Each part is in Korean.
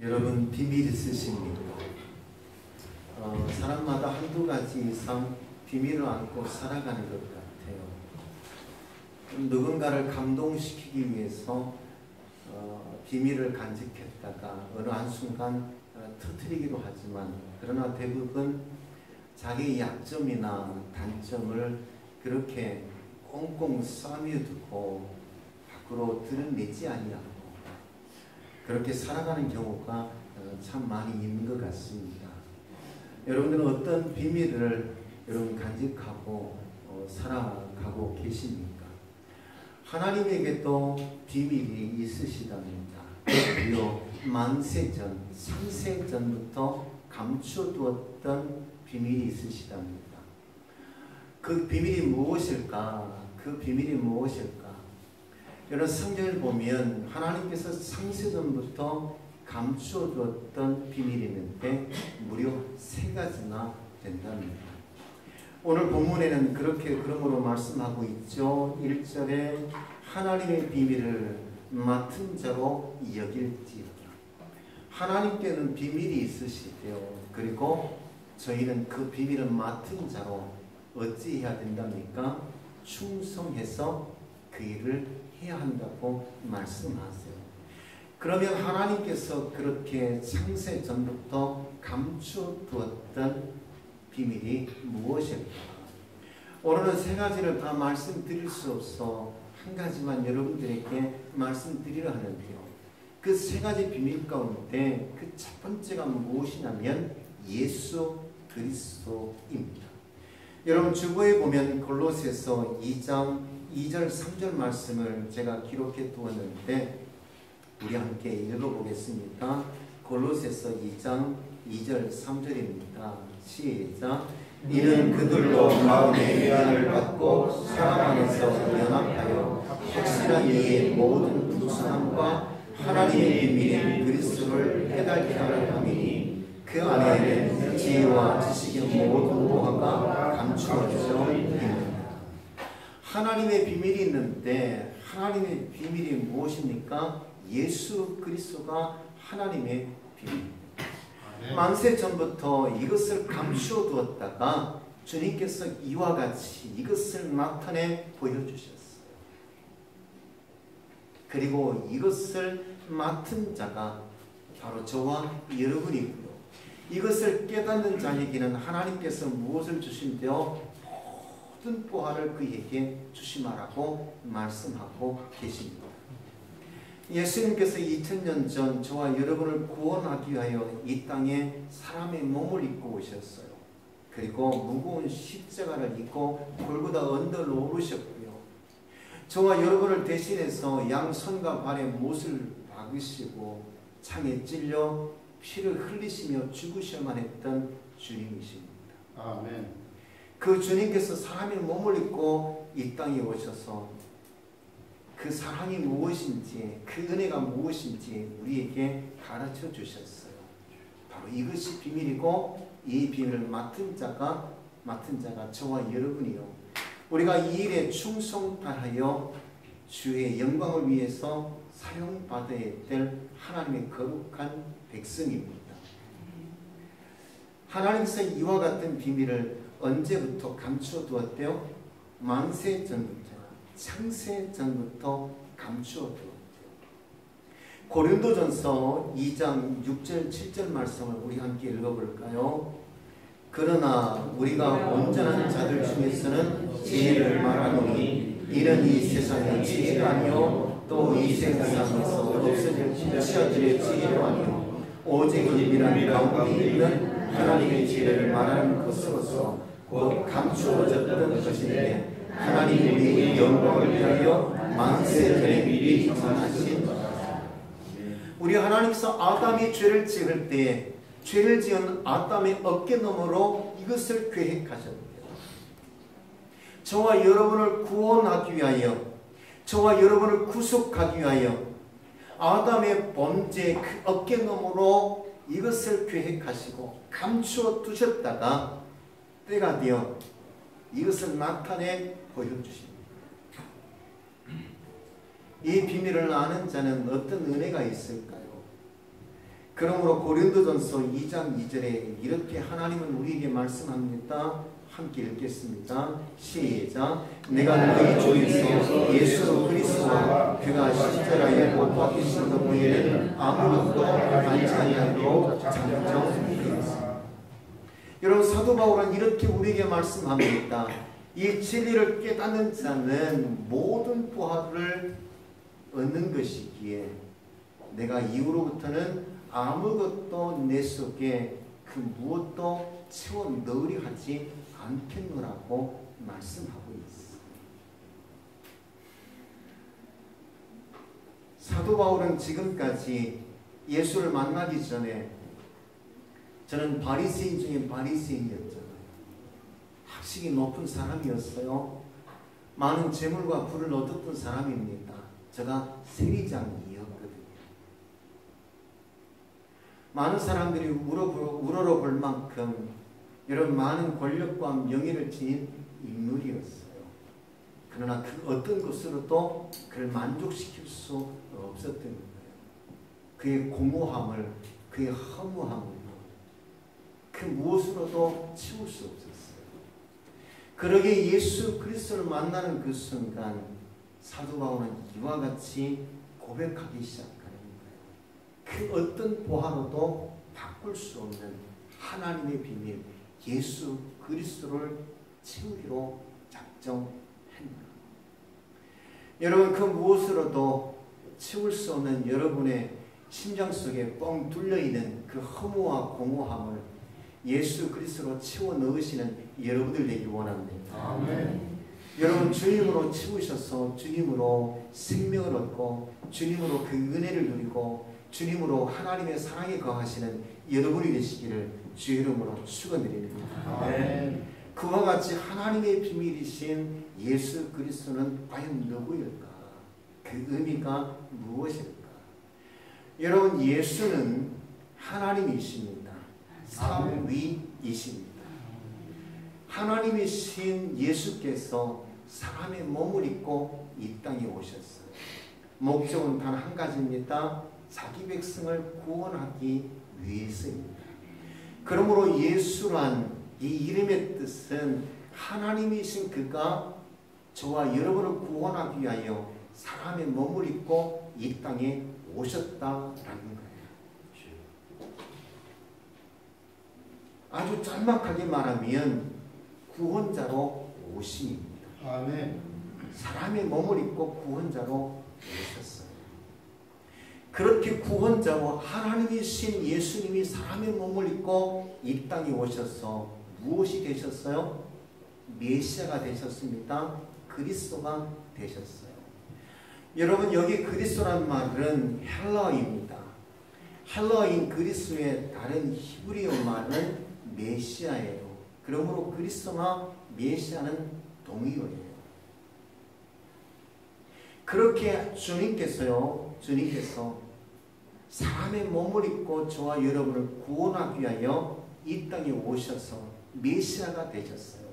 여러분 비밀 있으십니까? 사람마다 한두 가지 이상 비밀을 안고 살아가는 것 같아요. 누군가를 감동시키기 위해서 비밀을 간직했다가 어느 한순간 터뜨리기도 하지만, 그러나 대부분 자기의 약점이나 단점을 그렇게 꽁꽁 싸매두고 밖으로 드러내지 아니하고 그렇게 살아가는 경우가 참 많이 있는 것 같습니다. 여러분들은 어떤 비밀을 여러분 간직하고 살아가고 계십니까? 하나님에게도 비밀이 있으시답니다. 그리고 만세전, 창세전부터 감춰두었던 비밀이 있으시답니다. 그 비밀이 무엇일까? 그 비밀이 무엇일까? 여러분 성경을 보면 하나님께서 창세전부터 감춰두었던 비밀이 있는데 무려 3가지나 된답니다. 오늘 본문에는 그렇게 그러므로 말씀하고 있죠. 1절에 하나님의 비밀을 맡은 자로 여길지어다. 하나님께는 비밀이 있으시대요. 그리고 저희는 그 비밀을 맡은 자로 어찌해야 된답니까? 충성해서 그 일을 해야 한다고 말씀하세요. 그러면 하나님께서 그렇게 창세 전부터 감춰두었던 비밀이 무엇일까? 오늘은 3가지를 다 말씀드릴 수 없어 한 가지만 여러분들에게 말씀드리려 하는데요. 그 3가지 비밀 가운데 그 첫 번째가 무엇이냐면 예수 그리스도입니다. 여러분 주보에 보면 골로새서 2장 2절 3절 말씀을 제가 기록해 두었는데 우리 함께 읽어보겠습니다. 골로새서 2장 2절 3절입니다. 시작. 이는 그들로 마음의 위안을 받고 사랑 안에서 연합하여 확실한 이의 모든 풍성함과 하나님의 비밀인 그리스도를 깨닫게 하려 함이니 그 안에는 지혜와 지식의 모든 보화가 감추어져 있습니다. 하나님의 비밀이 있는데 하나님의 비밀이 무엇입니까? 예수 그리스도가 하나님의 비밀입니다. 만세 전부터 이것을 감추어 두었다가 주님께서 이와 같이 이것을 나타내 보여주셨어요. 그리고 이것을 맡은 자가 바로 저와 여러분이고요. 이것을 깨닫는 자에게는 하나님께서 무엇을 주신대요? 모든 보화를 그에게 주시마라고 말씀하고 계십니다. 예수님께서 2000년 전 저와 여러분을 구원하기 위하여 이 땅에 사람의 몸을 입고 오셨어요. 그리고 무거운 십자가를 입고 골고다 언덕으로 오르셨고요. 저와 여러분을 대신해서 양손과 발에 못을 박으시고 창에 찔려 피를 흘리시며 죽으셔야만 했던 주님이십니다. 아멘. 그 주님께서 사람의 몸을 입고 이 땅에 오셔서 그 사랑이 무엇인지, 그 은혜가 무엇인지 우리에게 가르쳐 주셨어요. 바로 이것이 비밀이고 이 비밀을 맡은 자가 저와 여러분이요. 우리가 이 일에 충성하여 주의 영광을 위해서 사용받아야 될 하나님의 거룩한 백성입니다. 하나님께서 이와 같은 비밀을 언제부터 감추어 두었대요? 만세 전부터, 창세 전부터 감추어 두었대요. 고린도전서 2장 6절 7절 말씀을 우리 함께 읽어볼까요? 그러나 우리가 온전한 자들 중에서는 지혜를 말하노니 이는 이 세상의 지혜가 아니요 또 이 세상에서 없어질 지체들의 지혜도 아니요 오직 은밀한 가운데 있는 하나님의 지혜를 말하는 것으로서 곧 감추어졌던 것인데 하나님이 우리의 영광을 위하여 만세전에 미리 정하신 것이다. 우리 하나님께서 아담이 죄를 지을 때 죄를 지은 아담의 어깨너머로 이것을 계획하셨대요. 저와 여러분을 구원하기 위하여, 저와 여러분을 구속하기 위하여 아담의 범죄 그 어깨너머로 이것을 계획하시고 감추어 두셨다가 때가 되어 이것을 나타내 보여주십니다. 이 비밀을 아는 자는 어떤 은혜가 있을까요? 그러므로 고린도전서 2장 2절에 이렇게 하나님은 우리에게 말씀합니다. 함께 읽겠습니다. 시작. 내가 너희 중에서 예수 그리스도와 그가 십자가에 못 박히신 것 외에는 아무것도 알지 아니하도록 장정하였습니다. 여러분, 사도 바울은 이렇게 우리에게 말씀합니다. 이 진리를 깨닫는 자는 모든 부활을 얻는 것이기에 내가 이후로부터는 아무것도 내 속에 그 무엇도 채워 넣으려 하지 않겠노라고 말씀하고 있습니다. 사도 바울은 지금까지 예수를 만나기 전에 저는 바리새인 중에 바리새인이었잖아요. 학식이 높은 사람이었어요. 많은 재물과 부를 얻었던 사람입니다. 제가 세리장이었거든요. 많은 사람들이 우러러볼 만큼 여러분 많은 권력과 명예를 지닌 인물이었어요. 그러나 그 어떤 것으로도 그를 만족시킬 수 없었던 거예요. 그의 공허함을, 그의 허무함을 그 무엇으로도 채울 수 없었어요. 그러게 예수 그리스도를 만나는 그 순간 사도 바울은 이와 같이 고백하기 시작하는 거예요. 그 어떤 보화로도 바꿀 수 없는 하나님의 비밀, 예수 그리스도를 채우기로 작정했다. 여러분, 그 무엇으로도 채울 수 없는 여러분의 심장 속에 뻥 뚫려있는 그 허무와 공허함을 예수 그리스도로 채워 넣으시는 여러분들 되기 원합니다. 아멘. 여러분, 주님으로 채우셔서 주님으로 생명을 얻고 주님으로 그 은혜를 누리고 주님으로 하나님의 사랑에 거하시는 여러분이 되시기를 주의 이름으로 축원드립니다. 아멘. 그와 같이 하나님의 비밀이신 예수 그리스도는 과연 누구일까? 그 의미가 무엇일까? 여러분, 예수는 하나님이십니다. 삼위이십니다. 하나님이신 예수께서 사람의 몸을 입고 이 땅에 오셨어요. 목적은 단 한 가지입니다. 자기 백성을 구원하기 위해서입니다. 그러므로 예수란 이 이름의 뜻은 하나님이신 그가 저와 여러분을 구원하기 위하여 사람의 몸을 입고 이 땅에 오셨다라는 거예요. 아주 짤막하게 말하면 구원자로 오심입니다. 아멘. 사람의 몸을 입고 구원자로 오셨어요. 그렇게 구원자로 하나님이신 예수님이 사람의 몸을 입고 이 땅에 오셔서 무엇이 되셨어요? 메시아가 되셨습니다. 그리스도가 되셨어요. 여러분, 여기 그리스도란 말은 헬라어입니다. 헬라어인 그리스도의 다른 히브리어 말은 메시아예요. 그러므로 그리스도나 메시아는 동의어예요. 그렇게 주님께서 사람의 몸을 입고 저와 여러분을 구원하기 위하여 이 땅에 오셔서 메시아가 되셨어요.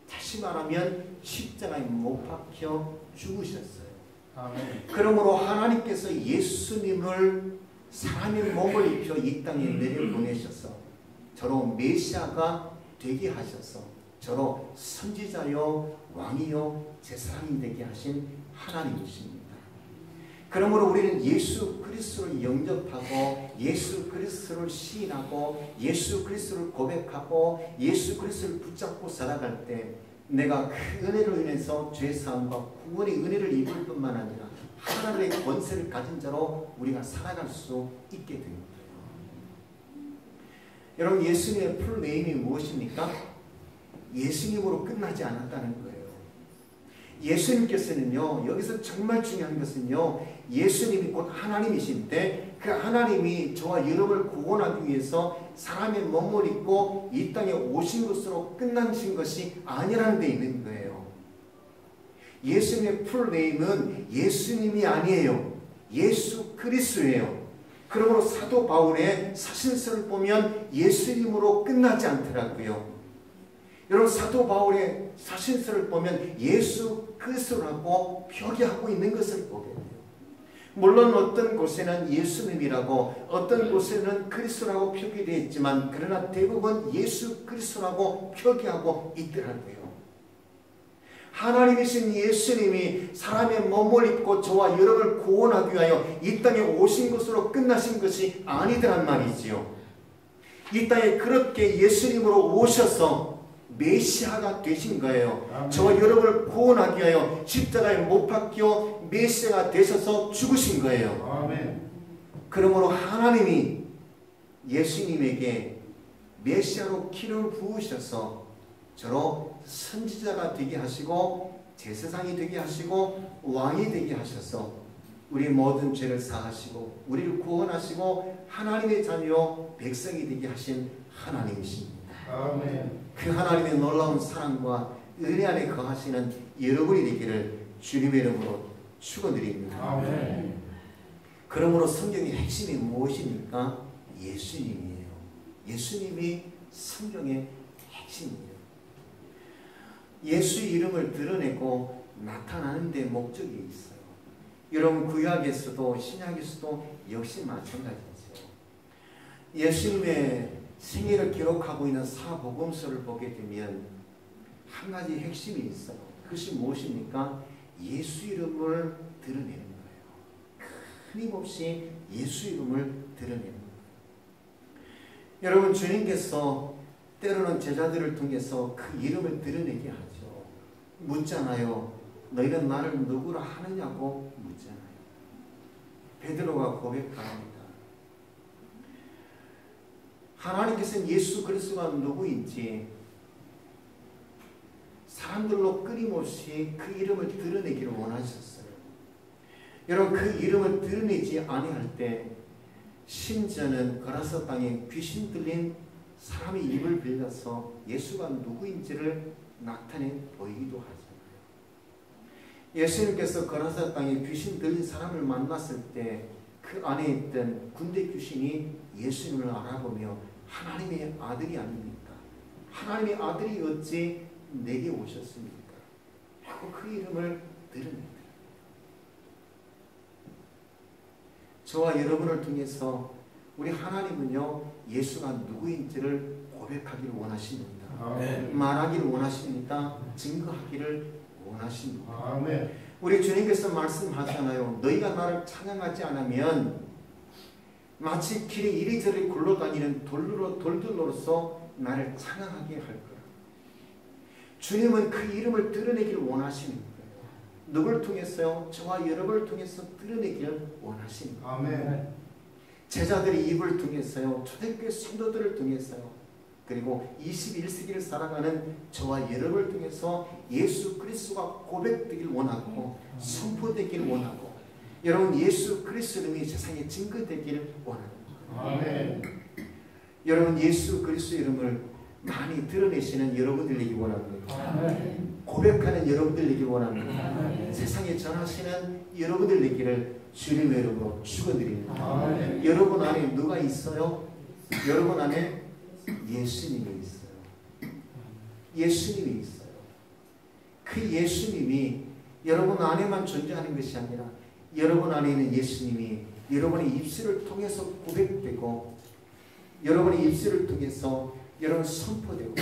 다시 말하면 십자가에 못 박혀 죽으셨어요. 아멘. 그러므로 하나님께서 예수님을 사람의 몸을 입혀 이 땅에 내려보내셔서 저로 메시아가 되게 하셔서 저로 선지자요 왕이요 제사장이 되게 하신 하나님이십니다. 그러므로 우리는 예수 그리스도를 영접하고 예수 그리스도를 시인하고 예수 그리스도를 고백하고 예수 그리스도를 붙잡고 살아갈 때 내가 그 은혜로 인해서 죄사함과 구원의 은혜를 입을 뿐만 아니라 하나님의 권세를 가진 자로 우리가 살아갈 수 있게 됩니다. 여러분, 예수님의 풀네임이 무엇입니까? 예수님으로 끝나지 않았다는 거예요. 예수님께서는요, 여기서 정말 중요한 것은요, 예수님이 곧 하나님이신데 그 하나님이 저와 여러분을 구원하기 위해서 사람의 몸을 입고 이 땅에 오신 것으로 끝나신 것이 아니라는 데 있는 거예요. 예수님의 풀네임은 예수님이 아니에요. 예수 그리스도예요. 그러므로 사도 바울의 사신서를 보면 예수님으로 끝나지 않더라고요. 여러분, 사도 바울의 사신서를 보면 예수 그리스도라고 표기하고 있는 것을 보게 돼요. 물론 어떤 곳에는 예수님이라고 어떤 곳에는 그리스도라고 표기되어 있지만 그러나 대부분 예수 그리스도라고 표기하고 있더라고요. 하나님이신 예수님이 사람의 몸을 입고 저와 여러분을 구원하기 위하여 이 땅에 오신 것으로 끝나신 것이 아니더란 말이지요. 이 땅에 그렇게 예수님으로 오셔서 메시아가 되신 거예요. 아멘. 저와 여러분을 구원하기 위하여 십자가에 못 박혀 메시아가 되셔서 죽으신 거예요. 아멘. 그러므로 하나님이 예수님에게 메시아로 기름을 부으셔서 저로 선지자가 되게 하시고 제사장이 되게 하시고 왕이 되게 하셔서 우리 모든 죄를 사하시고 우리를 구원하시고 하나님의 자녀 백성이 되게 하신 하나님이십니다. 아멘. 그 하나님의 놀라운 사랑과 은혜 안에 거하시는 여러분이 되기를 주님의 이름으로 축원드립니다. 아멘. 그러므로 성경의 핵심이 무엇입니까? 예수님이에요. 예수님이 성경의 핵심이에요. 예수 이름을 드러내고 나타나는 데 목적이 있어요. 여러분 구약에서도 신약에서도 역시 마찬가지죠. 예수님의 생애를 기록하고 있는 사복음서를 보게 되면 한 가지 핵심이 있어요. 그것이 무엇입니까? 예수 이름을 드러내는 거예요. 끊임없이 예수 이름을 드러내는 거예요. 여러분 주님께서 때로는 제자들을 통해서 그 이름을 드러내게 하죠. 묻잖아요. 너희는 나를 누구라 하느냐고 묻잖아요. 베드로가 고백합니다. 하나님께서는 예수 그리스도가 누구인지 사람들로 끊임없이 그 이름을 드러내기를 원하셨어요. 여러분 그 이름을 드러내지 아니할 때 심지어는 거라사 땅에 귀신 들린 사람의 입을 빌려서 예수가 누구인지를 나타내 보이기도 하잖아요. 예수님께서 거라사 땅에 귀신 들린 사람을 만났을 때 그 안에 있던 군대 귀신이 예수님을 알아보며 하나님의 아들이 아닙니까? 하나님의 아들이 어찌 내게 오셨습니까? 하고 그 이름을 드러냅니다. 저와 여러분을 통해서 우리 하나님은요 예수가 누구인지를 고백하기를 원하십니다. 아멘. 말하기를 원하십니다. 증거하기를 원하십니다. 아멘. 우리 주님께서 말씀하잖아요. 너희가 나를 찬양하지 않으면 마치 길에 이리저리 굴러다니는 돌들로서 나를 찬양하게 할 거라. 주님은 그 이름을 드러내기를 원하시는 거예요. 누굴 통해서요? 저와 여러분을 통해서 드러내기를 원하십니다. 아멘. 제자들의 입을 통해서요. 초대교회 성도들을 통해서요. 그리고 21세기를 살아가는 저와 여러분을 통해서 예수 그리스도가 고백되길 원하고 선포되길 원하고 여러분 예수 그리스도 이름이 세상에 증거되길 원합니다. 아멘. 여러분 예수 그리스도 이름을 많이 드러내시는 여러분들 되기 원합니다. 아멘. 고백하는 여러분들 되기 원합니다. 아멘. 세상에 전하시는 여러분들 되기를 주님의 이름으로 축원드립니다. 아멘. 여러분 안에 누가 있어요? 여러분 안에 예수님이 있어요. 예수님이 있어요. 그 예수님이 여러분 안에만 존재하는 것이 아니라 여러분 안에 있는 예수님이 여러분의 입술을 통해서 고백되고 여러분의 입술을 통해서 여러분 선포되고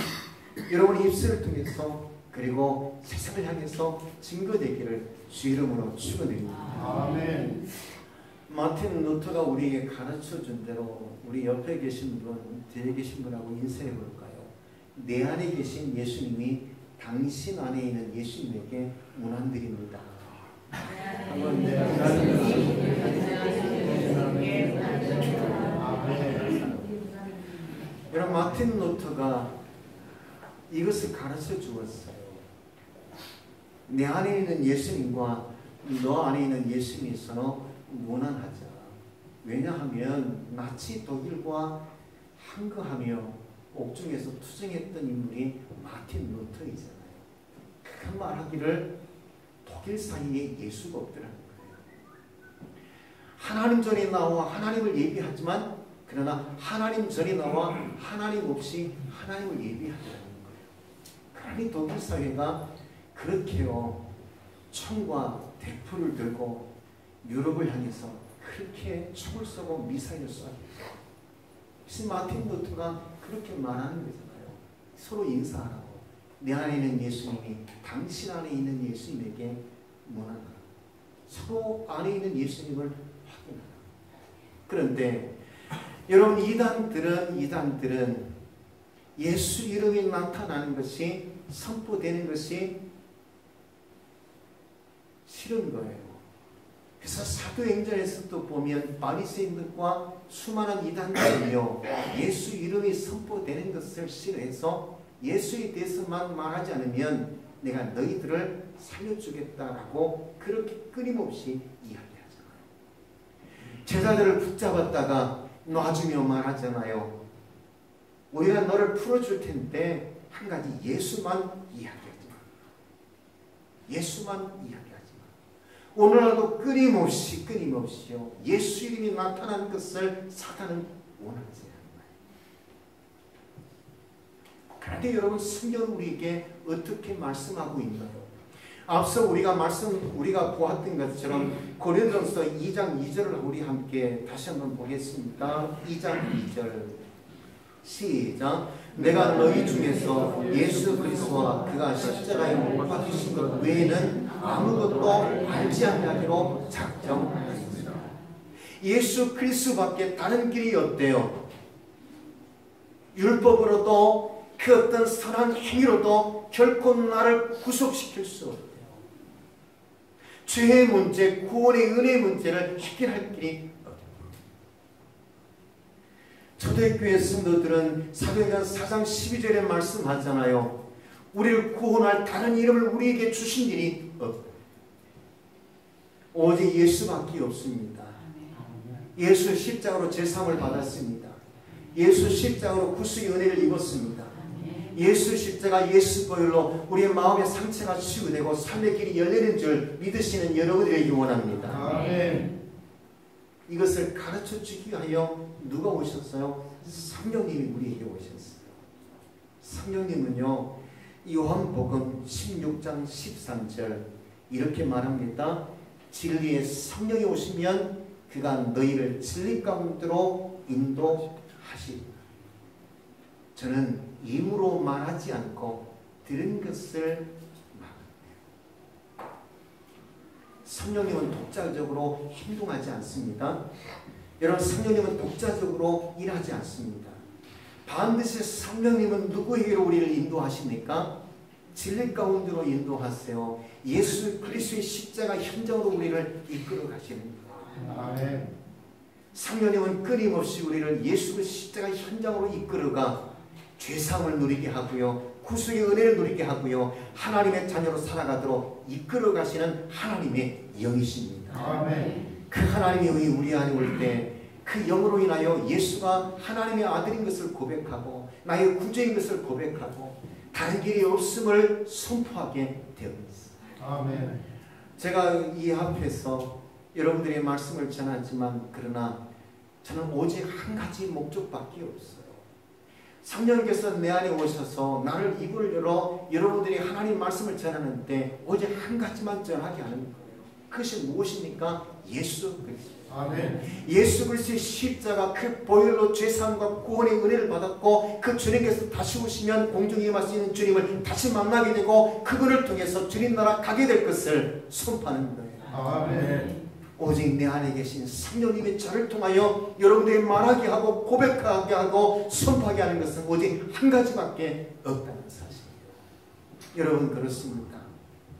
여러분의 입술을 통해서 그리고 세상을 향해서 증거되기를 주 이름으로 축원드립니다. 아멘. 마틴 루터가 우리에게 가르쳐준 대로 우리 옆에 계신 분, 뒤에 계신 분하고 인사해 볼까요? 내 안에 계신 예수님이 당신 안에 있는 예수님에게 문안드립니다. 한번 내 여러분 마틴 루터가 이것을 가르쳐 주었어요. 내 안에 있는 예수님과 너 안에 있는 예수님이 서로 문안하자. 왜냐하면 나치 독일과 항거하며 옥중에서 투쟁했던 인물이 마틴 루터이잖아요. 그 말하기를 독일 사이에 예수가 없더라는 거예요. 하나님 전에 나와 하나님을 예비하지만 그러나 하나님 전에 나와 하나님 없이 하나님을 예비하더라는 거예요. 그러니 독일 사회가 그렇게요 총과 대포를 들고 유럽을 향해서 그렇게 총을 쏘고 미사일을 쏘아요. 그래서 마틴 루터가 그렇게 말하는 거잖아요. 서로 인사하라고. 내 안에 있는 예수님이 당신 안에 있는 예수님에게 원하라. 서로 안에 있는 예수님을 확인하라. 그런데 여러분, 이단들은 예수 이름이 나타나는 것이, 선포되는 것이 싫은 거예요. 그래서 사도행전에서도 보면 바리새인들과 수많은 이단들이요, 예수 이름이 선포되는 것을 싫어해서 예수에 대해서만 말하지 않으면 내가 너희들을 살려주겠다라고 그렇게 끊임없이 이야기하잖아요. 제자들을 붙잡았다가 놔주며 말하잖아요. 우리가 너를 풀어줄 텐데 한 가지, 예수만 이야기하지 마. 예수만 이야기하지 마. 오늘날도 끊임없이요, 예수 이름이 나타난 것을 사단은 원하지 않아요. 그런데 여러분, 성경은 우리에게 어떻게 말씀하고 있나요? 앞서 우리가 보았던 것처럼 고린도전서 2장 2절을 우리 함께 다시 한번 보겠습니다. 2장 2절 시작. 내가 너희 중에서 예수 그리스도와 그가 십자가에 못 박히신 것 외에는 아무것도 알지 않기로 작정하였습니다. 예수 그리스도밖에 다른 길이 없대요. 율법으로도 그 어떤 선한 행위로도 결코 나를 구속시킬 수 없대요. 죄의 문제, 구원의 은혜의 문제를 해결할 길이 없대요. 초대교회 성도들은 사도행전 4장 12절에 말씀하잖아요. 우리를 구원할 다른 이름을 우리에게 주신 일이 없다. 오직 예수밖에 없습니다. 예수 십자가로 제사함을 받았습니다. 예수 십자가로 구속의 은혜를 입었습니다. 예수 십자가, 예수 보혈로 우리의 마음의 상처가 치유되고 삶의 길이 열리는 줄 믿으시는 여러분들에게 원합니다. 아멘. 이것을 가르쳐 주기 위하여 누가 오셨어요? 성령님이 우리에게 오셨어요. 성령님은요, 요한복음 16장 13절 이렇게 말합니다. 진리의 성령이 오시면 그가 너희를 진리 가운데로 인도하시리라. 저는 입으로 말하지 않고 들은 것을 말합니다. 성령님은 독자적으로 행동하지 않습니다. 여러분, 성령님은 독자적으로 일하지 않습니다. 반드시 성령님은 누구에게로 우리를 인도하십니까? 진리 가운데로 인도하세요. 예수 그리스도의 십자가 현장으로 우리를 이끌어 가시는 거예요. 아멘. 성령님은 끊임없이 우리를 예수 십자가 현장으로 이끌어가 죄사함을 누리게 하고요, 구속의 은혜를 누리게 하고요, 하나님의 자녀로 살아가도록 이끌어 가시는 하나님의 영이십니다. 아멘. 그 하나님의 영이 우리 안에 올 때 그 영으로 인하여 예수가 하나님의 아들인 것을 고백하고 나의 구주인 것을 고백하고 다른 길이 없음을 선포하게 되어 있습니다. 아멘. 제가 이 앞에서 여러분들의 말씀을 전하지만 그러나 저는 오직 한 가지 목적밖에 없어요. 성령께서 내 안에 오셔서 나를 입을 열어 여러분들이 하나님 말씀을 전하는데 오직 한 가지만 전하게 하는 거예요. 그것이 무엇입니까? 예수 그리스도. 아멘. 예수 그리스도의 십자가 그 보혈로 죄사함과 구원의 은혜를 받았고 그 주님께서 다시 오시면 공중에 임하시는 주님을 다시 만나게 되고 그분을 통해서 주님 나라 가게 될 것을 선포하는 거예요. 아멘. 오직 내 안에 계신 성령님의 저를 통하여 여러분들이 말하게 하고 고백하게 하고 선포하게 하는 것은 오직 한 가지밖에 없다는 사실이에요. 여러분, 그렇습니까?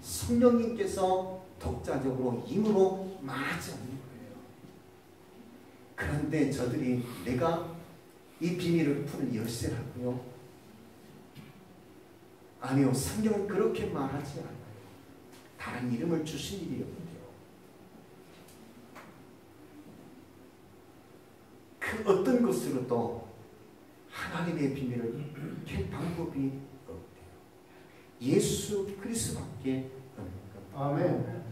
성령님께서 독자적으로 힘으로 말하지 않는 거예요. 그런데 저들이 내가 이 비밀을 푸는 열쇠라고요? 아니요, 성경은 그렇게 말하지 않아요. 다른 이름을 주신 일이 없어요. 그 어떤 것으로도 하나님의 비밀을 깰 방법이 없대요. 예수 그리스도밖에 없는 겁니다. 아멘.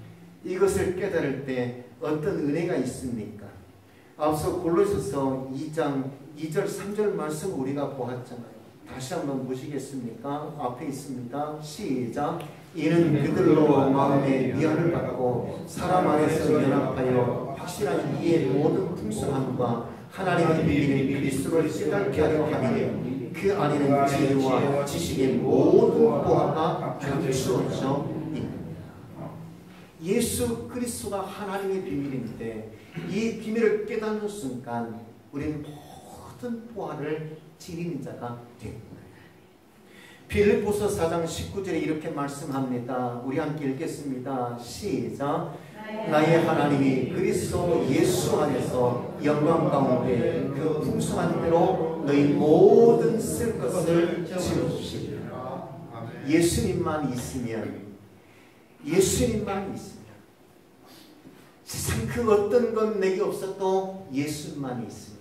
이것을 깨달을 때 어떤 은혜가 있습니까? 앞서 골로새서 2장 2절 3절 말씀 우리가 보았잖아요. 다시 한번 보시겠습니까? 앞에 있습니다. 시작. 이는 그들로 마음에 미안을 받고 사람 안에서 연합하여 확실한 이의 모든 풍성함과 하나님의 비밀인 그리스도를 깨닫게 하려 함이니 그 안에는 지혜와 지식의 모든 보화가 감추어져 있느니라. 예수 그리스도가 하나님의 비밀인데 이 비밀을 깨닫는 순간 우리는 모든 보화를 지니는 자가 됩니다. 빌립보서 4장 19절에 이렇게 말씀합니다. 우리 함께 읽겠습니다. 시작. 나의 하나님이 그리스도 예수 안에서 영광 가운데 그 풍성한 대로 너희 모든 쓸 것을 채워주시리라. 예수님만 있으면 세상 그 어떤 건 내게 없어도 예수만 있으면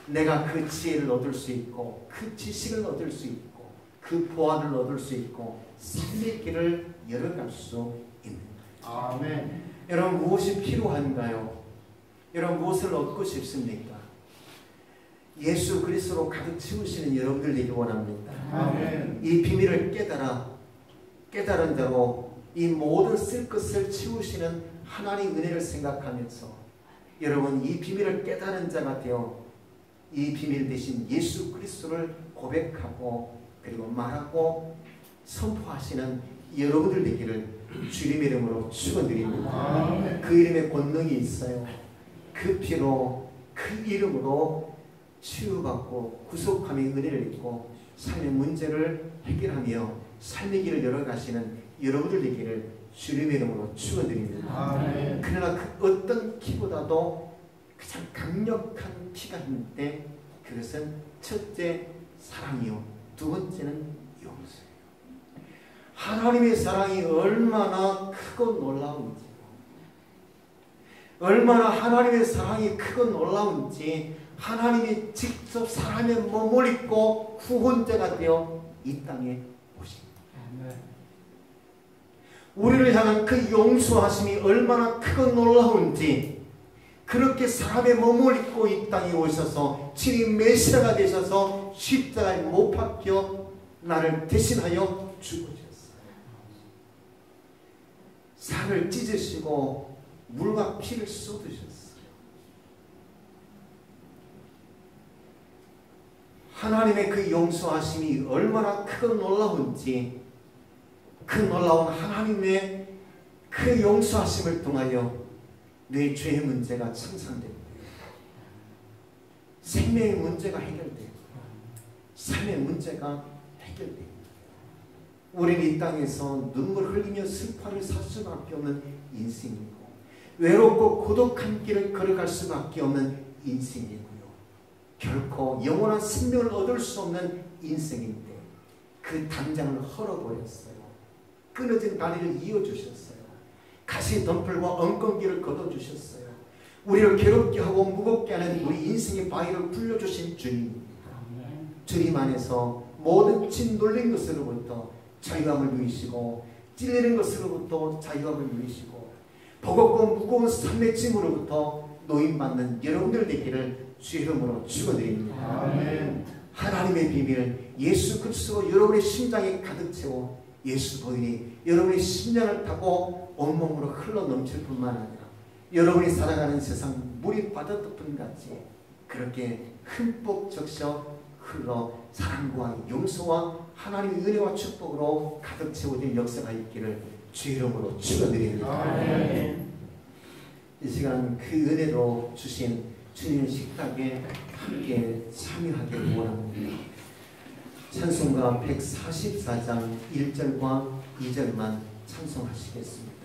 내가 그 지혜를 얻을 수 있고 그 지식을 얻을 수 있고 그 보안을 얻을 수 있고 삶의 길을 열어갈 수 있는 거예요. 아멘. 여러분 무엇이 필요한가요? 여러분 무엇을 얻고 싶습니까? 예수 그리스도로 가득 채우시는 여러분들 되기 원합니다. 아멘. 이 비밀을 깨달은 대로 이 모든 쓸 것을 채우시는 하나님의 은혜를 생각하면서 여러분 이 비밀을 깨달은 자가 되어 이 비밀 대신 예수 그리스도를 고백하고 그리고 말하고 선포하시는 여러분들 되기를 주님의 이름으로 축원드립니다. 그 이름에 권능이 있어요. 그 피로 그 이름으로 치유받고 구속함의 은혜를 입고 삶의 문제를 해결하며 삶의 길을 열어가시는 여러분들 되기를 주님의 이름으로 축원드립니다. 그러나 그 어떤 피보다도 가장 강력한 피가 있는데 그것은 첫째 사랑이요 두 번째는 용서예요. 하나님의 사랑이 얼마나 크고 놀라운지, 얼마나 하나님의 사랑이 크고 놀라운지 하나님이 직접 사람의 몸을 입고 구원자가 되어 이 땅에 오십니다. 우리를 향한 그 용서하심이 얼마나 크고 놀라운지 그렇게 사람의 몸을 입고 이 땅에 오셔서 친히 메시아가 되셔서 십자가에 못 박혀 나를 대신하여 죽으셨어요. 살을 찢으시고 물과 피를 쏟으셨어요. 하나님의 그 용서하심이 얼마나 크고 놀라운지 그 놀라운 하나님의 그 용서하심을 통하여 내 죄의 문제가 청산됩니다. 생명의 문제가 해결돼요. 삶의 문제가 해결됩니다. 우리는 이 땅에서 눈물 흘리며 슬퍼를 살 수밖에 없는 인생이고 외롭고 고독한 길을 걸어갈 수밖에 없는 인생이고요. 결코 영원한 생명을 얻을 수 없는 인생인데 그 담장을 헐어버렸어요. 끊어진 다리를 이어주셨어요. 가시덤불과 엉겅기를 걷어주셨어요. 우리를 괴롭게 하고 무겁게 하는 우리 인생의 바위를 굴려주신 주님. 주님 안에서 모든 짓눌린 것으로부터 자유함을 누리시고 찔리는 것으로부터 자유함을 누리시고 버겁고 무거운 삶의 짐으로부터 노임받는 여러분들 되기를 주의 이름으로 축원드립니다. 아멘. 하나님의 비밀 예수 그리스도 여러분의 심장에 가득 채워 예수 보이니 여러분의 심장을 타고 온몸으로 흘러 넘칠 뿐만 아니라 여러분이 살아가는 세상 물이 바다덮은 같이 그렇게 흠뻑 적셔 흘러 사랑과 용서와 하나님의 은혜와 축복으로 가득 채워진 역사가 있기를 주의 이름으로 축원드립니다. 이 시간 그 은혜로 주신 주님의 식탁에 함께 참여하길 원합니다. 찬송가 144장 1절과 2절만 찬송하시겠습니다.